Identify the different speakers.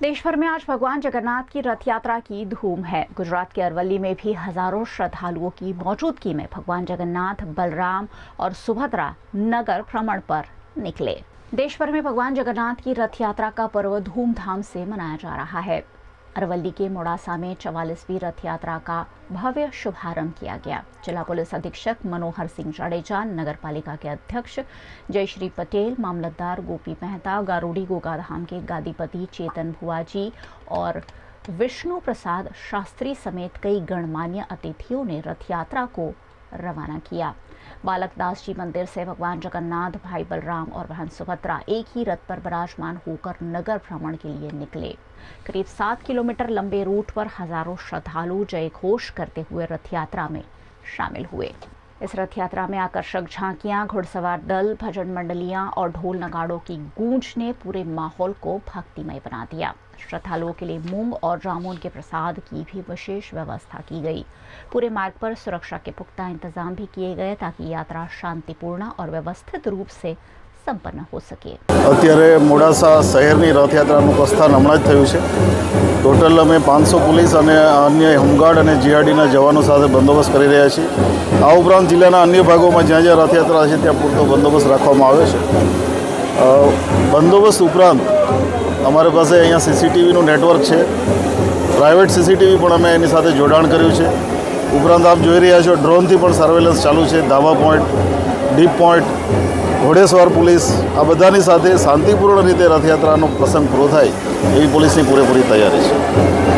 Speaker 1: देश भर में आज भगवान जगन्नाथ की रथ यात्रा की धूम है। गुजरात के अरवली में भी हजारों श्रद्धालुओं की मौजूदगी में भगवान जगन्नाथ, बलराम और सुभद्रा नगर भ्रमण पर निकले। देश भर में भगवान जगन्नाथ की रथ यात्रा का पर्व धूमधाम से मनाया जा रहा है। अरवली के मोड़ासा में 44वीं रथ यात्रा का भव्य शुभारंभ किया गया। जिला पुलिस अधीक्षक मनोहर सिंह जडेजा, नगर पालिका के अध्यक्ष जयश्री पटेल, मामलतदार गोपी मेहता, गारूडी गोगाधाम के गादीपति चेतन भुआजी और विष्णु प्रसाद शास्त्री समेत कई गणमान्य अतिथियों ने रथ यात्रा को रवाना किया। बालकदास जी मंदिर से भगवान जगन्नाथ, भाई बलराम और बहन सुभद्रा एक ही रथ पर विराजमान होकर नगर भ्रमण के लिए निकले। करीब 7 किलोमीटर लंबे रूट पर हजारों श्रद्धालु जय घोष करते हुए रथ यात्रा में शामिल हुए। इस रथ यात्रा में आकर्षक झांकियां, घुड़सवार दल, भजन मंडलियां और ढोल नगाड़ों की गूंज ने पूरे माहौल को भक्तिमय बना दिया। श्रद्धालुओं के लिए मूंग और जामुन के प्रसाद की भी विशेष व्यवस्था की गई। पूरे मार्ग पर सुरक्षा के पुख्ता इंतजाम भी किए गए ताकि यात्रा शांतिपूर्ण और व्यवस्थित रूप से संपन्न हो सके।
Speaker 2: અત્યારે મોડાસા શહેરની રથયાત્રાનું પ્રસ્થાન હમણાં જ થયું છે। ટોટલ અમે 500 પોલીસ અને અન્ય હોમગાર્ડ અને જીઆરડીના જવાનો સાથે બંદોબસ્ત કરી રહ્યા છીએ। આ ઉપરાંત જિલ્લાના અન્ય ભાગોમાં જ્યાં જ્યાં રથયાત્રા છે ત્યાં પૂરતો બંદોબસ્ત રાખવામાં આવ્યો છે। બંદોબસ્ત ઉપરાંત અમારી પાસે અહીંયા સીસીટીવીનું નેટવર્ક છે। પ્રાઇવેટ સીસીટીવી પણ અમે એની સાથે જોડાણ કર્યું છે। ઉપરાંત આપ જોઈ રહ્યા છો ડ્રોનથી પણ સર્વેલન્સ ચાલુ છે। ધાબા પોઈન્ટ, ડીપ પોઈન્ટ, ઘોડેસવાર પોલીસ આ બધાની સાથે શાંતિપૂર્ણ રીતે રથયાત્રાનો પ્રસંગ પૂરો થાય એવી પોલીસની પૂરેપૂરી તૈયારી છે।